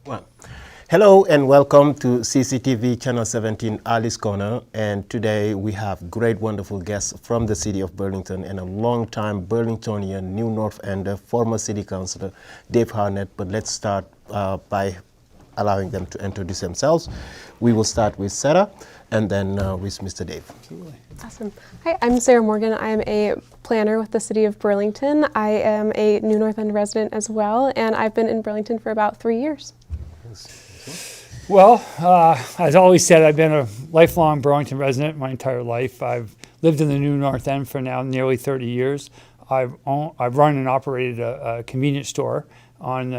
Well, hello and welcome to CCTV Channel 17 Alice Corner, and today we have great wonderful guests from the city of Burlington and a long-time Burlingtonian, New North Ender, former city councillor Dave Harnett. But let's start by allowing them to introduce themselves. We will start with Sarah and then with Mr. Dave. Awesome. Hi, I'm Sarah Morgan. I'm a planner with the city of Burlington. I am a New North End resident as well, and I've been in Burlington for about 3 years. Well, as always said, I've been a lifelong Burlington resident my entire life. I've lived in the New North End for now nearly 30 years. I've run and operated a convenience store on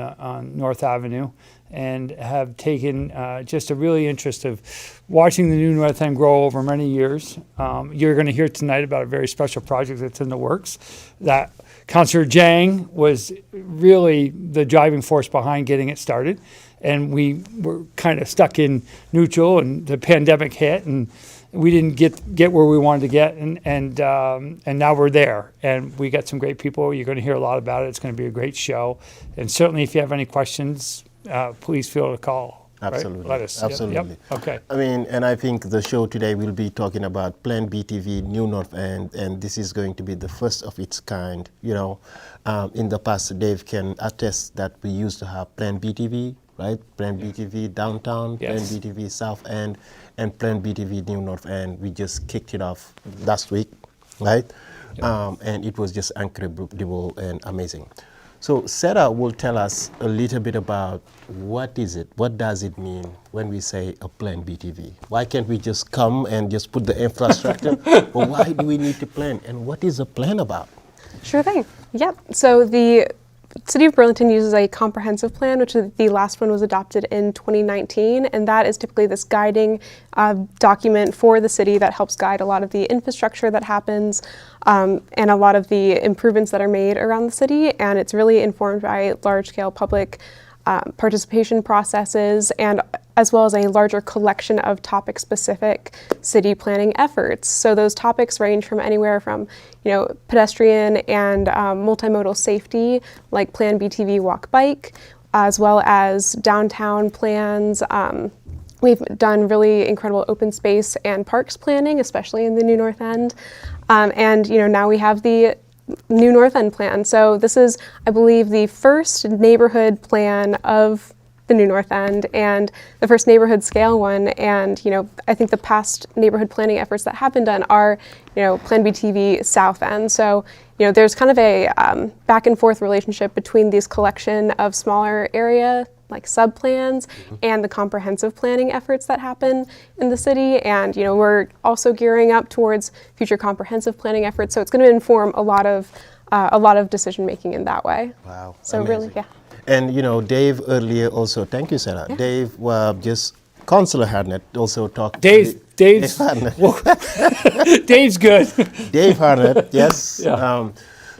North Avenue, and have taken just a really interest of watching the New North End grow over many years. You're going to hear tonight about a very special project that's in the works that Councillor Jang was really the driving force behind getting it started. And we were kind of stuck in neutral, and the pandemic hit, and we didn't get where we wanted to get, and now we're there, and we got some great people. You're going to hear a lot about it. It's going to be a great show, and certainly if you have any questions, please feel to call. Absolutely. Right? Let us. Absolutely. Yep. Okay. I mean, and I think the show today will be talking about Plan BTV New North End, and this is going to be the first of its kind. You know, in the past, Dave can attest that we used to have Plan BTV, right? Plan BTV Downtown, Yes. Plan BTV South End, and Plan BTV New North End. We just kicked it off last week, right? And it was just incredible and amazing. So Sarah will tell us a little bit about what is it, what does it mean when we say a Plan BTV? Why can't we just come and just put the infrastructure? Or why do we need to plan? And what is a plan about? Sure thing. Yep. So the City of Burlington uses a comprehensive plan, which the last one was adopted in 2019, and that is typically this guiding document for the city that helps guide a lot of the infrastructure that happens and a lot of the improvements that are made around the city, and it's really informed by large-scale public participation processes, and as well as a larger collection of topic-specific city planning efforts. So those topics range from anywhere from, pedestrian and multimodal safety, like Plan BTV Walk Bike, as well as downtown plans. We've done really incredible open space and parks planning, especially in the New North End. And now we have the New North End plan. So this is, I believe, the first neighborhood plan of the New North End and the first neighborhood scale one. And, I think the past neighborhood planning efforts that have been done are, Plan BTV South End. So, there's kind of a back and forth relationship between these collection of smaller area like sub-plans and the comprehensive planning efforts that happen in the city. And, we're also gearing up towards future comprehensive planning efforts. So it's going to inform a lot of decision-making in that way. Wow. So amazing. really, yeah. And, Dave earlier also, thank you, Sarah. Yeah. Dave, Councillor Harnett also talked. Dave's well, Dave's good. Dave Harnett, yes. Yeah.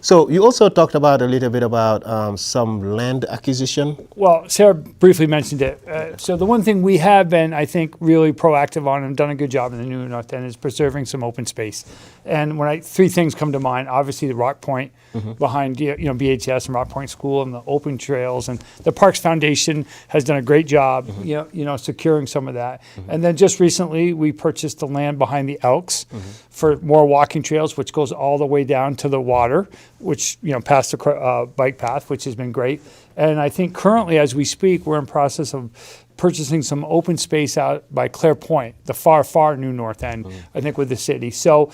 So you also talked about a little bit about some land acquisition. Well, Sarah briefly mentioned it. So the one thing we have been, I think, really proactive on and done a good job in the New North End is preserving some open space. And three things come to mind. Obviously, the Rock Point behind BHS and Rock Point School, and the open trails, and the Parks Foundation has done a great job, securing some of that. And then just recently, we purchased the land behind the Elks for more walking trails, which goes all the way down to the water, which past the bike path, which has been great. And I think currently, as we speak, we're in process of purchasing some open space out by Clare Point, the far New North End, I think, with the city. So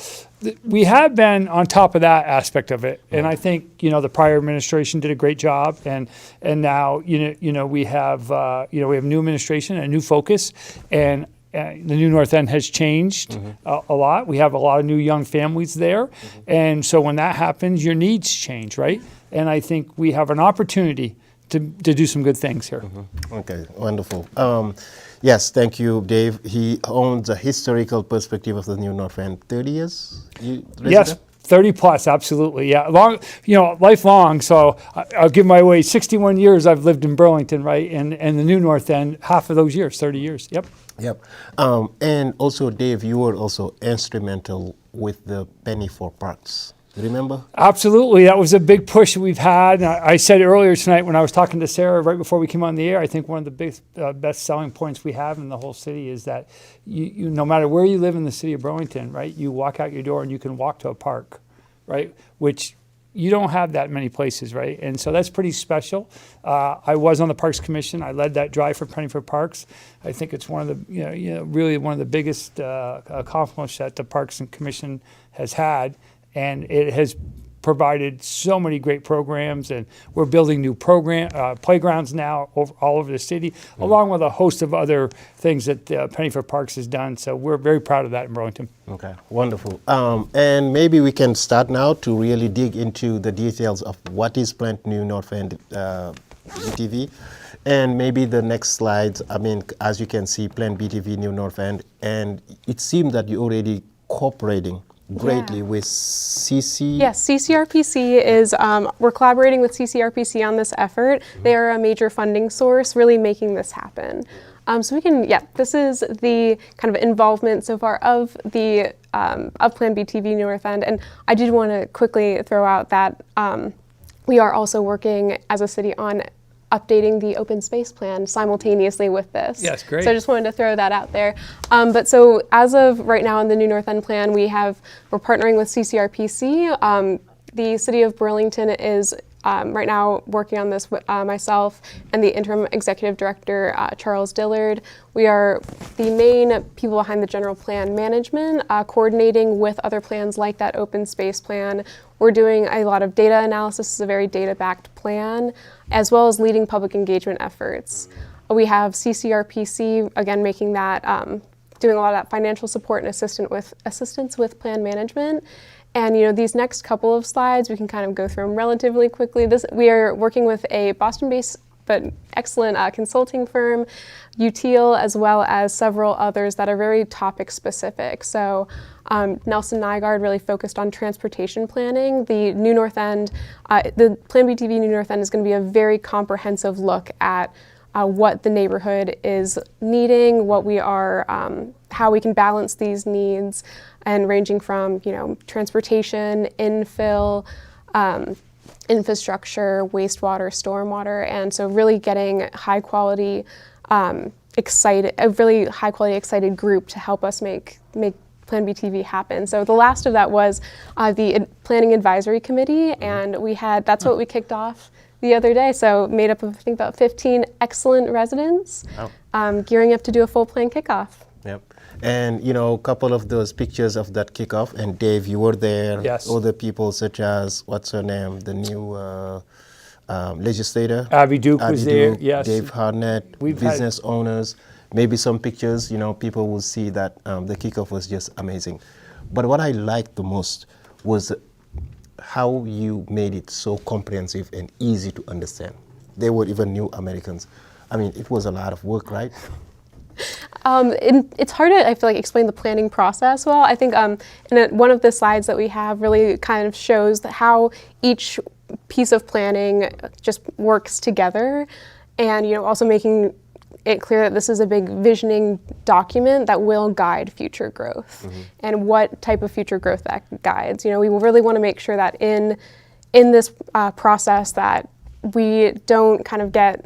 we have been on top of that aspect of it, and I think the prior administration did a great job, and now we have new administration, a new focus, and the New North End has changed a lot. We have a lot of new young families there, and so when that happens, your needs change, right? And I think we have an opportunity to do some good things here. Okay, wonderful. Yes, thank you, Dave. He owns a historical perspective of the New North End. 30 years? Yes, 30 plus, absolutely. Yeah, lifelong. So I'll give my way. 61 years I've lived in Burlington, right? And the New North End, half of those years, 30 years. Yep. Yep. And also, Dave, you were also instrumental with the penny for parks. Remember? Absolutely. That was a big push that we've had. And I said earlier tonight when I was talking to Sarah right before we came on the air, I think one of the best selling points we have in the whole city is that you no matter where you live in the city of Burlington, right, you walk out your door and you can walk to a park, right, which you don't have that many places, right? And so that's pretty special. I was on the Parks Commission. I led that drive for Penny for Parks. I think it's one of the, really one of the biggest accomplishments that the Parks and Commission has had. And it has provided so many great programs, and we're building new playgrounds now all over the city, along with a host of other things that Penny for Parks has done. So we're very proud of that in Burlington. Okay, wonderful. And maybe we can start now to really dig into the details of what is Planned New North End BTV. And maybe the next slides, I mean, as you can see, Planned BTV New North End, and it seems that you're already cooperating greatly with CC. Yes, CCRPC is, we're collaborating with CCRPC on this effort. They are a major funding source, really making this happen. So we can, this is the kind of involvement so far of the, of Plan BTV North End. And I did want to quickly throw out that we are also working as a city on updating the open space plan simultaneously with this. Yes, great. So I just wanted to throw that out there. But so as of right now in the New North End plan, we're partnering with CCRPC. The City of Burlington is right now working on this with myself and the interim executive director, Charles Dillard. We are the main people behind the general plan management, coordinating with other plans like that open space plan. We're doing a lot of data analysis. It's a very data-backed plan, as well as leading public engagement efforts. We have CCRPC, again, making that, doing a lot of that financial support and assistance with plan management. And these next couple of slides, we can kind of go through them relatively quickly. We are working with a Boston-based but excellent consulting firm, UTIL, as well as several others that are very topic specific. So Nelson Nygaard really focused on transportation planning. The New North End, the Plan BTV New North End is going to be a very comprehensive look at what the neighborhood is needing, what we are, how we can balance these needs, and ranging from transportation, infill, infrastructure, wastewater, stormwater, and so really getting high quality, a really high quality excited group to help us make Plan BTV happen. So the last of that was the Planning Advisory Committee, and that's what we kicked off the other day. So made up of, I think, about 15 excellent residents, gearing up to do a full plan kickoff. Yep. And a couple of those pictures of that kickoff, and Dave, you were there. Yes. Other people such as, what's her name, the new legislator. Abby Duke was there, yes. Dave Harnett, business owners. Maybe some pictures, people will see that the kickoff was just amazing. But what I liked the most was how you made it so comprehensive and easy to understand. They were even new Americans. I mean, it was a lot of work, right? It's hard to, I feel like, explain the planning process well. I think one of the slides that we have really kind of shows how each piece of planning just works together, and also making it clear that this is a big visioning document that will guide future growth, and what type of future growth that guides. We really want to make sure that in this process that we don't kind of get.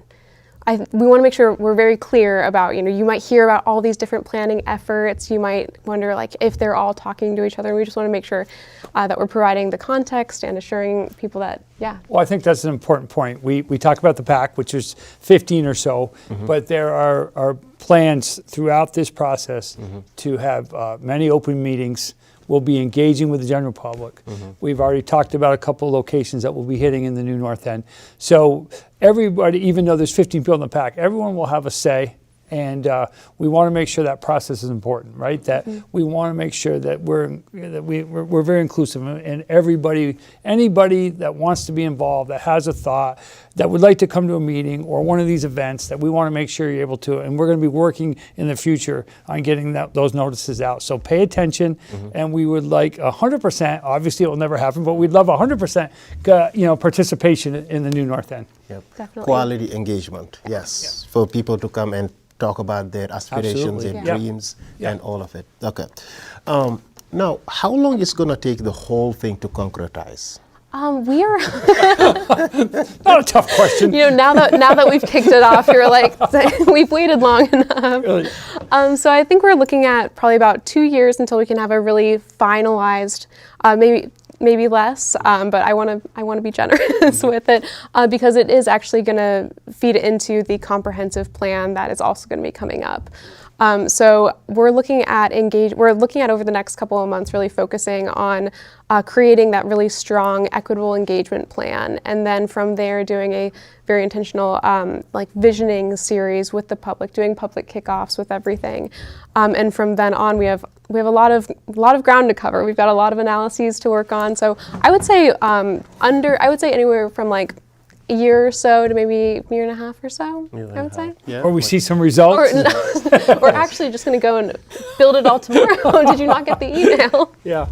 We want to make sure we're very clear about, you might hear about all these different planning efforts. You might wonder if they're all talking to each other. We just want to make sure that we're providing the context and assuring people that, Well, I think that's an important point. We talk about the PAC, which is 15 or so, but there are plans throughout this process to have many open meetings. We'll be engaging with the general public. We've already talked about a couple of locations that we'll be hitting in the New North End. So everybody, even though there's 15 people in the PAC, everyone will have a say. And we want to make sure that process is important, right? That we want to make sure that we're very inclusive, and anybody that wants to be involved, that has a thought, that would like to come to a meeting or one of these events, that we want to make sure you're able to. And we're going to be working in the future on getting those notices out. So pay attention, and we would like 100%. Obviously, it will never happen, but we'd love 100% participation in the New North End. Yep. Definitely. Quality engagement, yes, for people to come and talk about their aspirations and dreams and all of it. Okay. Now, how long is going to take the whole thing to concretize? We are, Not a tough question. now that we've kicked it off, you're like, we've waited long enough. Really. So I think we're looking at probably about 2 years until we can have a really finalized, maybe less, but I want to be generous with it because it is actually going to feed into the comprehensive plan that is also going to be coming up. So we're looking at over the next couple of months really focusing on creating that really strong equitable engagement plan, and then from there doing a very intentional visioning series with the public, doing public kickoffs with everything, and from then on we have a lot of ground to cover. We've got a lot of analyses to work on. So I would say anywhere from like a year or so to maybe a year and a half or so, I would say. Yeah. Or we see some results. We're actually just going to go and build it all tomorrow. Did you not get the email? Yeah.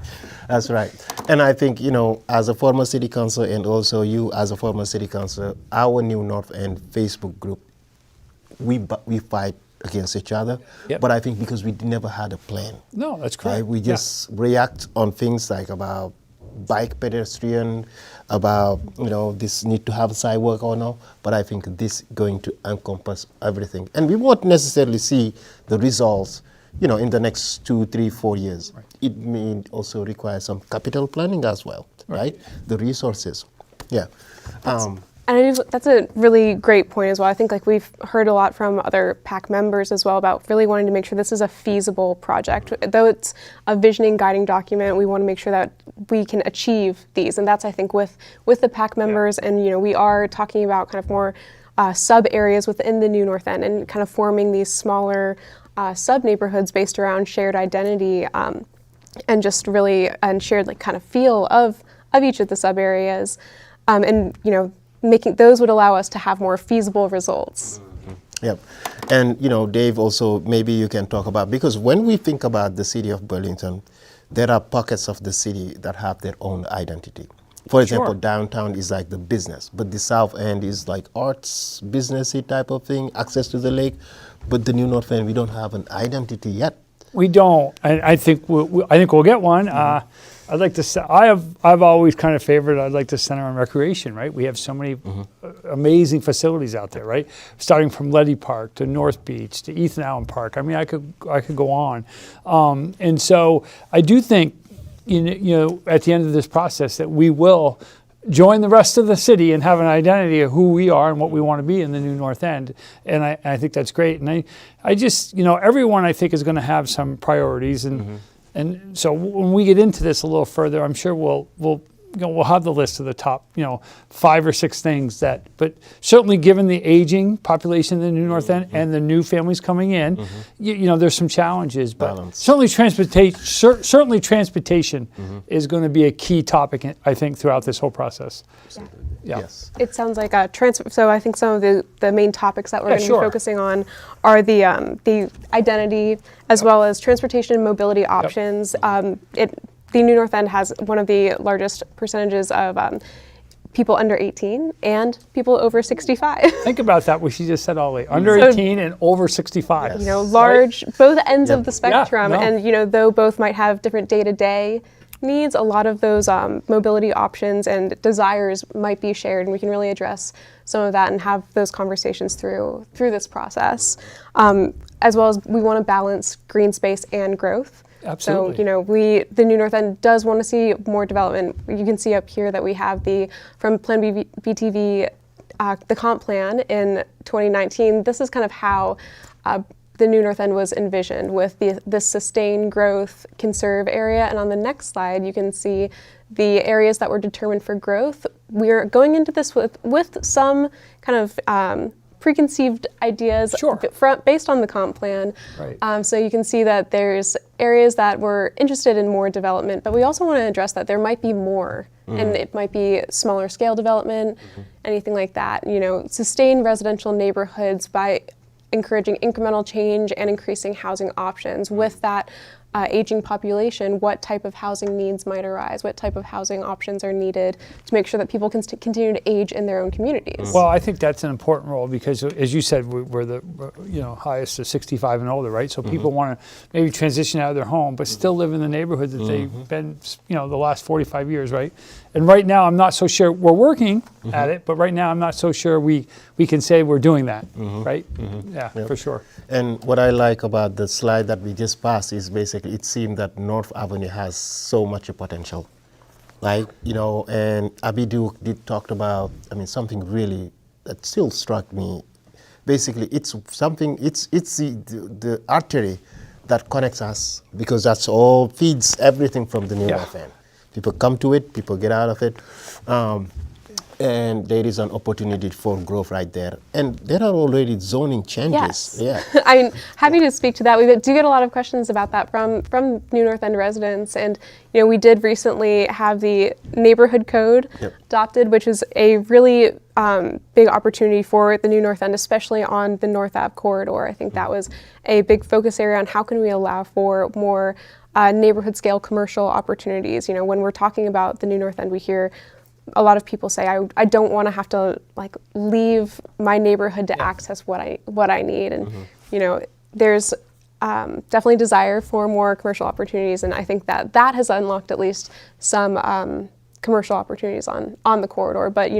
That's right. And I think, as a former city councilor and also you as a former city councilor, our New North End Facebook group, we fight against each other. Yep. But I think because we never had a plan. No, that's correct. Right? We just react on things like about bike pedestrian, about this need to have a sidewalk or no, but I think this going to encompass everything, and we won't necessarily see the results in the next 2, 3, 4 years. Right. It may also require some capital planning as well, right? The resources. Yeah. And that's a really great point as well. I think we've heard a lot from other PAC members as well about really wanting to make sure this is a feasible project. Though it's a visioning guiding document, we want to make sure that we can achieve these. And that's, I think, with the PAC members, and we are talking about kind of more sub areas within the New North End and kind of forming these smaller sub neighborhoods based around shared identity and just really shared kind of feel of each of the sub areas. And making those would allow us to have more feasible results. Yep. And Dave, also maybe you can talk about, because when we think about the city of Burlington, there are pockets of the city that have their own identity. For example, downtown is like the business, but the South End is like arts, businessy type of thing, access to the lake. But the New North End, we don't have an identity yet. We don't. I think we'll get one. I'd like to. I've always kind of favored. I'd like to center on recreation. Right. We have so many amazing facilities out there. Right. Starting from Leddy Park to North Beach to Ethan Allen Park. I mean, I could go on. And so I do think, at the end of this process, that we will join the rest of the city and have an identity of who we are and what we want to be in the New North End. And I think that's great. And I just, everyone I think is going to have some priorities. And so when we get into this a little further, I'm sure we'll have the list of the top, 5 or 6 things but certainly given the aging population in the New North End and the new families coming in, there's some challenges, but Balance. certainly transportation is going to be a key topic, I think, throughout this whole process. Yeah. Yes. It sounds like a transfer. So I think some of the main topics that we're going to sure. be focusing on are the identity as well as transportation and mobility options. The New North End has one of the largest percentages of people under 18 and people over 65. Think about that, what she just said, Ollie. Under 18 and over 65. Yes. Large, both ends of the spectrum. Yeah, no. And, though both might have different day-to-day needs, a lot of those mobility options and desires might be shared, and we can really address some of that and have those conversations through this process. As well as we want to balance green space and growth. Absolutely. So, the New North End does want to see more development. You can see up here that we have from Plan BTV, the comp plan in 2019. This is kind of how the New North End was envisioned, with this sustained growth conserve area. And on the next slide, you can see the areas that were determined for growth. We're going into this with some kind of preconceived ideas based on the comp plan. Right. So you can see that there's areas that we're interested in more development, but we also want to address that there might be more, and it might be smaller scale development, anything like that. Sustain residential neighborhoods by encouraging incremental change and increasing housing options. With that, aging population, what type of housing needs might arise, what type of housing options are needed to make sure that people can continue to age in their own communities. Well, I think that's an important role because, as you said, we're the highest of 65 and older, right? So people want to maybe transition out of their home, but still live in the neighborhood that they've been, the last 45 years, right? And right now, I'm not so sure we're working at it, but right now, I'm not so sure we can say we're doing that, right? Yeah, for sure. And what I like about the slide that we just passed is basically it seemed that North Avenue has so much potential. Like, and Abby Duke did talk about, something really that still struck me. Basically, it's something, it's the artery that connects us because that's all feeds everything from the New North End. People come to it, people get out of it. And there is an opportunity for growth right there. And there are already zoning changes. Yes. Yeah. I'm happy to speak to that. We do get a lot of questions about that from New North End residents. And, we did recently have the neighborhood code adopted, which is a really big opportunity for the New North End, especially on the North Ave corridor. I think that was a big focus area on how can we allow for more neighborhood scale commercial opportunities. When we're talking about the New North End, we hear a lot of people say, I don't want to have to leave my neighborhood to access what I need. And, there's definitely desire for more commercial opportunities. And I think that has unlocked at least some commercial opportunities on the corridor. But,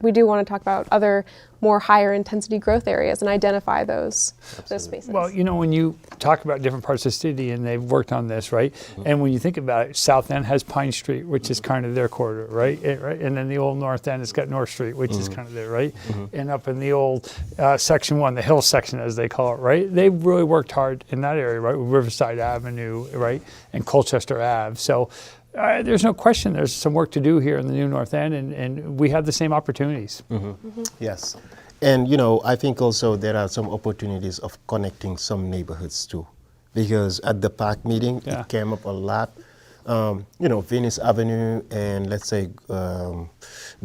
we do want to talk about other more higher intensity growth areas and identify those spaces. Well, when you talk about different parts of the city and they've worked on this, right? And when you think about it, South End has Pine Street, which is kind of their corridor, right? And then the old North End has got North Street, which is kind of there, right? And up in the old Section 1, the Hill section, as they call it, right? They've really worked hard in that area, right? With Riverside Avenue, right? And Colchester Ave. So there's no question there's some work to do here in the New North End, and we have the same opportunities. Yes. And, I think also there are some opportunities of connecting some neighborhoods too. Because at the park meeting, it came up a lot. Venice Avenue and let's say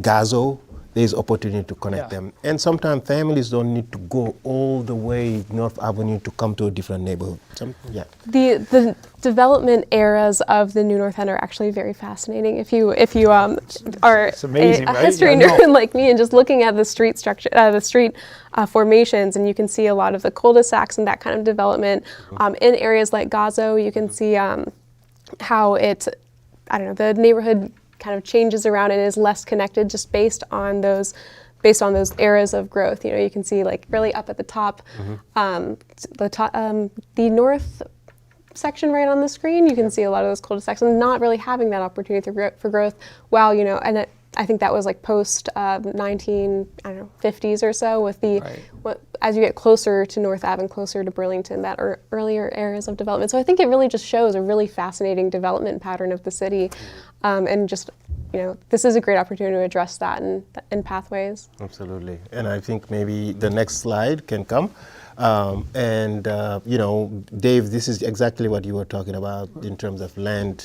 Gazo, there's opportunity to connect them. And sometimes families don't need to go all the way North Avenue to come to a different neighborhood. The development eras of the New North End are actually very fascinating. If you are amazing, a right? history nerd like me and just looking at the street structure, the street formations, and you can see a lot of the cul-de-sacs and that kind of development in areas like Gazo. You can see how the neighborhood kind of changes around and is less connected just based on those eras of growth. You can see really up at the top, the north section right on the screen, you can see a lot of those cul-de-sacs and not really having that opportunity for growth. While, and I think that was post 1950s or so with as you get closer to North Ave and closer to Burlington, that earlier areas of development. So I think it really just shows a really fascinating development pattern of the city. And just, this is a great opportunity to address that in pathways. Absolutely. And I think maybe the next slide can come. Dave, this is exactly what you were talking about in terms of land,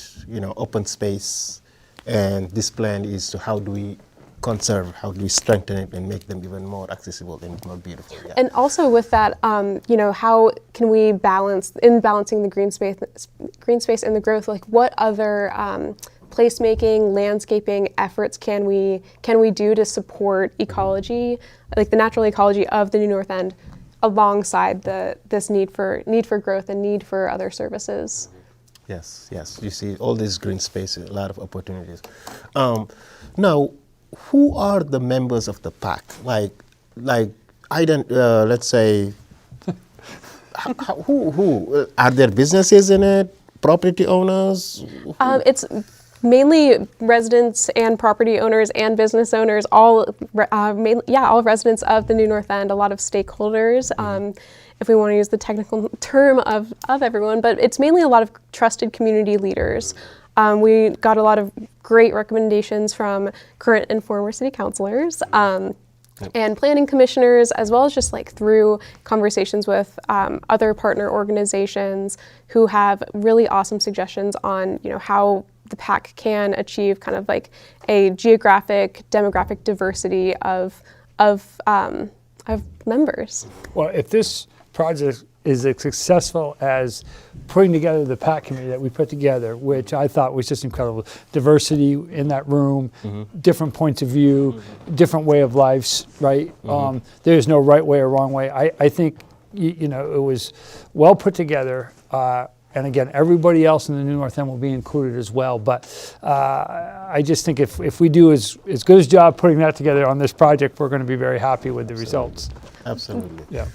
open space. And this plan is to how do we conserve, how do we strengthen it and make them even more accessible and more beautiful. Yeah. And also with that, how can we balancing the green space and the growth, what other placemaking, landscaping efforts can we do to support ecology, the natural ecology of the New North End, alongside this need for growth and need for other services. Yes. You see all this green space, a lot of opportunities. Now, who are the members of the pack? Let's say, who are there businesses in it? Property owners? It's mainly residents and property owners and business owners, all residents of the New North End, a lot of stakeholders, if we want to use the technical term of everyone, but it's mainly a lot of trusted community leaders. We got a lot of great recommendations from current and former city councilors, and planning commissioners, as well as just through conversations with other partner organizations who have really awesome suggestions on how the PAC can achieve kind of a geographic, demographic diversity of members. Well, if this project is as successful as putting together the PAC committee that we put together, which I thought was just incredible. Diversity in that room, different points of view, different way of lives, right? There's no right way or wrong way. I think, you know, it was well put together. And again, everybody else in the New North End will be included as well. But I just think if we do as good a job putting that together on this project, we're going to be very happy with the results. Absolutely. Yeah.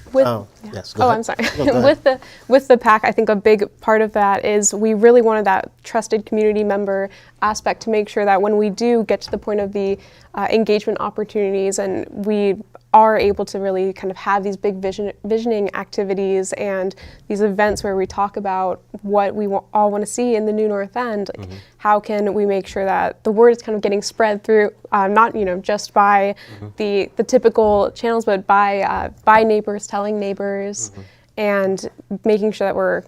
Yes, go ahead. I'm sorry. No, go ahead. with the PAC, I think a big part of that is we really wanted that trusted community member aspect to make sure that when we do get to the point of the engagement opportunities and we are able to really kind of have these big visioning activities and these events where we talk about what we all want to see in the New North End, like how can we make sure that the word is kind of getting spread through, not just by the typical channels, but by neighbors telling neighbors, and making sure that we're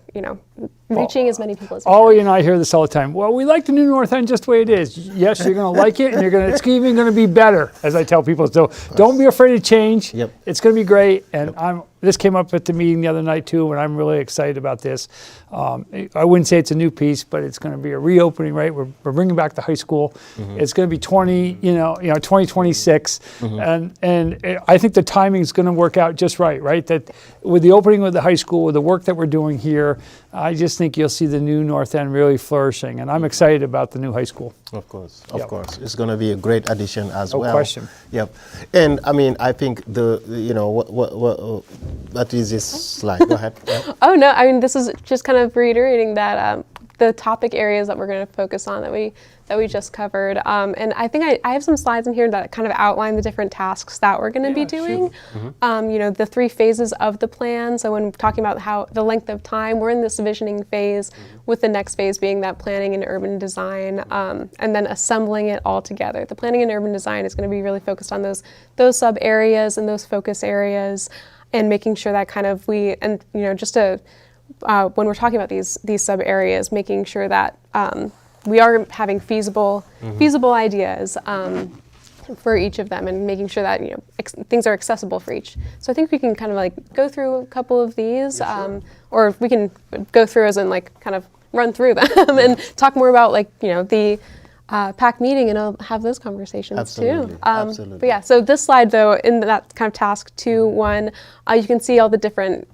reaching as many people as we Ollie can. and I hear this all the time. Well, we like the New North End just the way it is. Yes, you're going to like it, and it's even going to be better, as I tell people. So don't be afraid of change. Yep. It's going to be great. And this came up at the meeting the other night too, and I'm really excited about this. I wouldn't say it's a new piece, but it's going to be a reopening, right? We're bringing back the high school. It's going to be 2026, and I think the timing is going to work out just right? That with the opening of the high school, with the work that we're doing here, I just think you'll see the New North End really flourishing, and I'm excited about the new high school. Of course, of course. It's going to be a great addition as well. No question. Yep. And I mean, I think what is this slide? Go ahead. Yeah. Oh no, I mean this is just kind of reiterating that the topic areas that we're going to focus on that we just covered, and I think I have some slides in here that kind of outline the different tasks that we're going to be doing. The 3 phases of the plan. So when talking about how the length of time, we're in this visioning phase, with the next phase being that planning and urban design, and then assembling it all together. The planning and urban design is going to be really focused on those sub areas and those focus areas, and making sure that kind of when we're talking about these sub areas, making sure that we are having feasible ideas for each of them, and making sure that things are accessible for each. So I think we can kind of like go through a couple of these, or we can go through as in like kind of run through them and talk more about the PAC meeting, and I'll have those conversations too. Absolutely. But yeah, so this slide though, in that kind of task 2.1, you can see all the different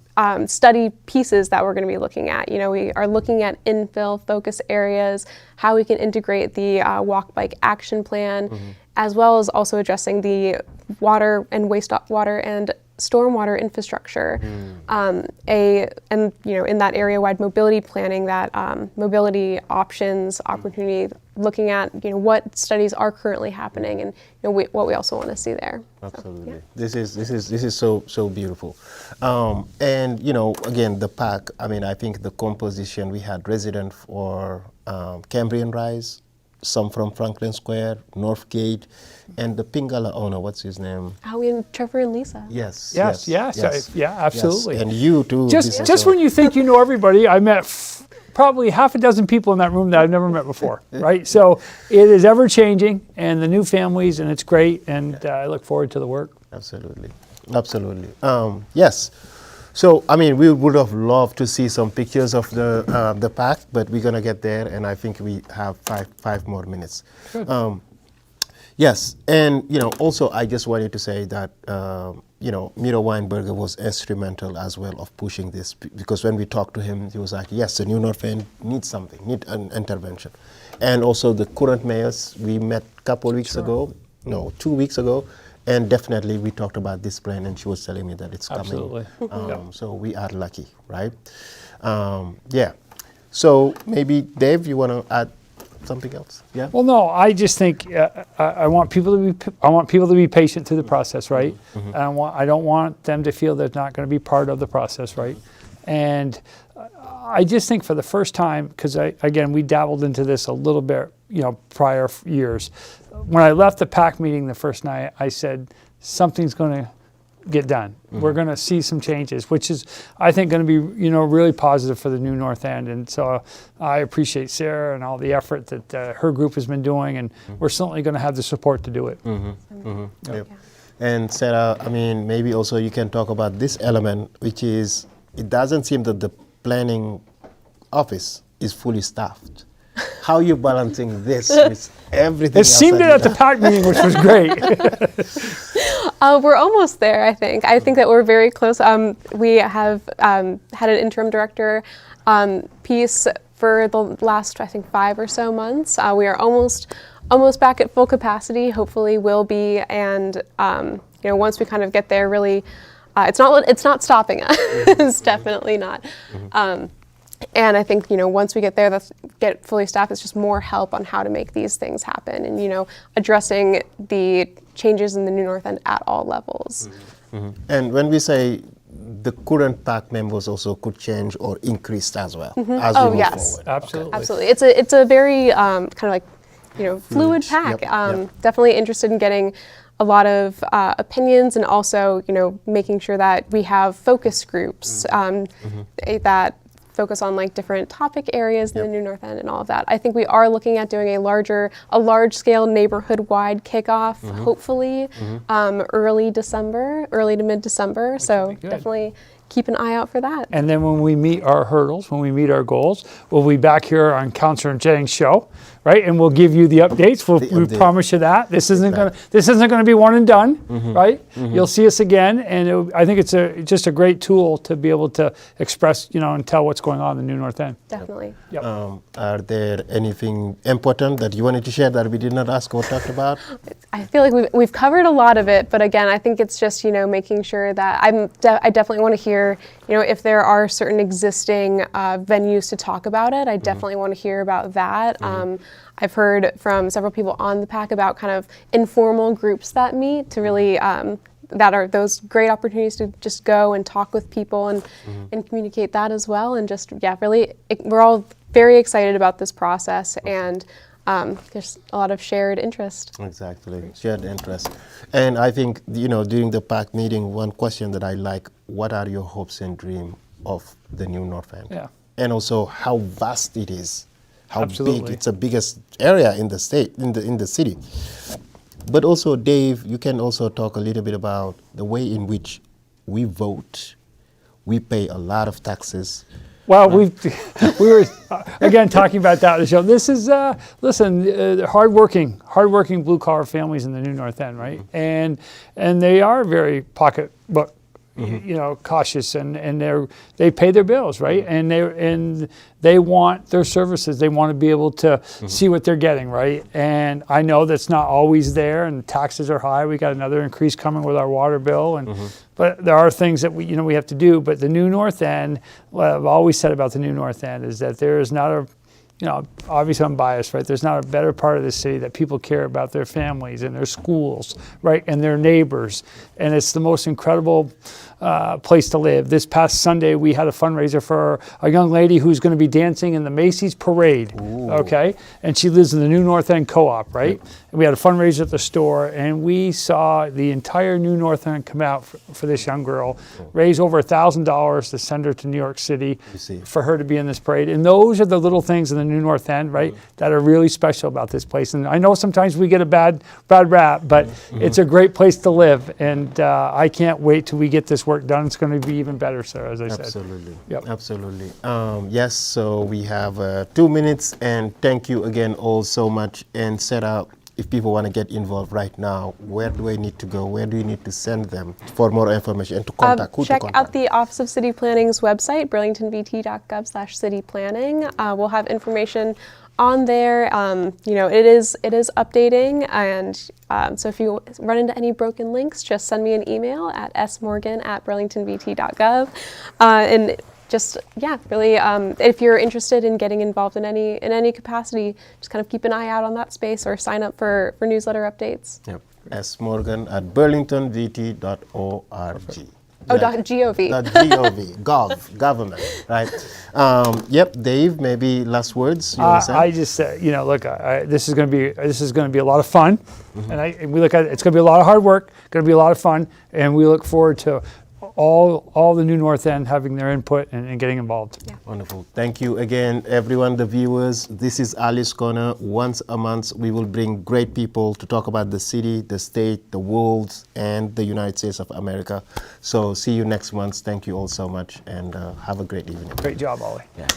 study pieces that we're going to be looking at. We are looking at infill focus areas, how we can integrate the walk bike action plan, as well as also addressing the water and wastewater and stormwater infrastructure, and in that area-wide mobility planning, that mobility options opportunity, looking at what studies are currently happening, and what we also want to see there. Absolutely. So, yeah. This is so beautiful, and again, the PAC. I mean, I think the composition, we had resident for Cambrian Rise, some from Franklin Square, Northgate, and the Pingala owner, what's his name? We have Trevor and Lisa. Yes, absolutely. Yes. And you too. Just when you think you know everybody, I met probably half a dozen people in that room that I've never met before, right? So it is ever changing, and the new families, and it's great, and I look forward to the work. Absolutely. Yes. So, I mean, we would have loved to see some pictures of the PAC, but we're going to get there, and I think we have five more minutes. Good. Yes, and, also I just wanted to say that, Miro Weinberger was instrumental as well of pushing this, because when we talked to him, he was like, yes, the New North End needs something, need an intervention. And also the current mayors, we met a couple of weeks ago, 2 weeks ago, and definitely we talked about this plan, and she was telling me that it's coming. Absolutely. So we are lucky, right? So maybe, Dave, you want to add something else? Yeah. Well, no, I just think I want people to be patient through the process, right? And I don't want them to feel they're not going to be part of the process, right? And I just think for the first time, because again, we dabbled into this a little bit, prior years. When I left the PAC meeting the first night, I said, something's going to get done. We're going to see some changes, which is, I think, going to be, really positive for the New North End. And so I appreciate Sarah and all the effort that her group has been doing, and we're certainly going to have the support to do it. Yep. And Sarah, I mean, maybe also you can talk about this element, which is it doesn't seem that the planning office is fully staffed. How are you balancing this with everything It else seemed it that at the PAC meeting, which was great. We're almost there, I think. I think that we're very close. We have had an interim director piece for the last, I think, 5 or so months. We are almost back at full capacity. Hopefully, will be. And once we kind of get there, really, it's not stopping us. It's definitely not. And I think, once we get there, get fully staffed, it's just more help on how to make these things happen and, addressing the changes in the New North End at all levels. And when we say the current PAC members also could change or increase as well as we move forward. Absolutely. Absolutely. It's a very kind of like, fluid PAC. Yep. Definitely interested in getting a lot of opinions and also, making sure that we have focus groups that focus on like different topic areas in the New North End and all of that. I think we are looking at doing a large-scale neighborhood-wide kickoff, hopefully early to mid-December. So definitely keep an eye out for that. And then when we meet our hurdles, when we meet our goals, we'll be back here on Councillor Jennings' show, right? And we'll give you the updates. We promise you that. This isn't going to be one and done, right? You'll see us again, and I think it's just a great tool to be able to express, and tell what's going on in the New North End. Definitely. Yep. Are there anything important that you wanted to share that we did not ask or talk about? I feel like we've covered a lot of it, but again, I think it's just making sure that I definitely want to hear if there are certain existing venues to talk about it. I definitely want to hear about that. I've heard from several people on the PAC about kind of informal groups that meet to really that are those great opportunities to just go and talk with people and communicate that as well. And just really, we're all very excited about this process and. There's a lot of shared interest. Exactly, shared interest. And I think, during the PAC meeting, one question that I like, what are your hopes and dreams of the New North End? Yeah. And also how vast it is, how Absolutely. big, it's the biggest area in the state, in the city. But also, Dave, you can also talk a little bit about the way in which we vote. We pay a lot of taxes. Well, we were again talking about that on the show. This is hardworking blue collar families in the New North End, right? And they are very pocketbook, cautious, and they pay their bills, right? And they want their services. They want to be able to see what they're getting, right? And I know that's not always there, and taxes are high. We got another increase coming with our water bill, and but there are things that we have to do. But the New North End, what I've always said about the New North End is that there is not a obviously I'm biased, right? There's not a better part of the city that people care about their families and their schools, right? And their neighbors. And it's the most incredible place to live. This past Sunday, we had a fundraiser for a young lady who's going to be dancing in the Macy's parade, okay? And she lives in the New North End Co-op, right? And we had a fundraiser at the store, and we saw the entire New North End come out for this young girl, raise over $1,000 to send her to New York City for her to be in this parade. And those are the little things in the New North End, right, that are really special about this place. And I know sometimes we get a bad rap, but it's a great place to live. And I can't wait till we get this work done. It's going to be even better, sir, as I said. Absolutely. Yep. Absolutely. Yes, so we have 2 minutes, and thank you again all so much. And Sarah, if people want to get involved right now, where do they need to go? Where do you need to send them for more information and to contact? Who Check to contact? out the Office of City Planning's website, burlingtonvt.gov/cityplanning. We'll have information on there. It is updating, and so if you run into any broken links, just send me an email at smorgan@burlingtonvt.gov. And just really, if you're interested in getting involved in any capacity, just kind of keep an eye out on that space or sign up for newsletter updates. Yep. smorgan@burlingtonvt.org. .gov. Government, right? Yep, Dave, maybe last words you want to say? I just said, look, this is going to be a lot of fun, and we look at it. It's going to be a lot of hard work, going to be a lot of fun, and we look forward to all the New North End having their input and getting involved. Yeah. Wonderful. Thank you again, everyone, the viewers. This is Alice Corner. Once a month, we will bring great people to talk about the city, the state, the world, and the United States of America. So see you next month. Thank you all so much, and have a great evening. Great job, Ollie. Yeah.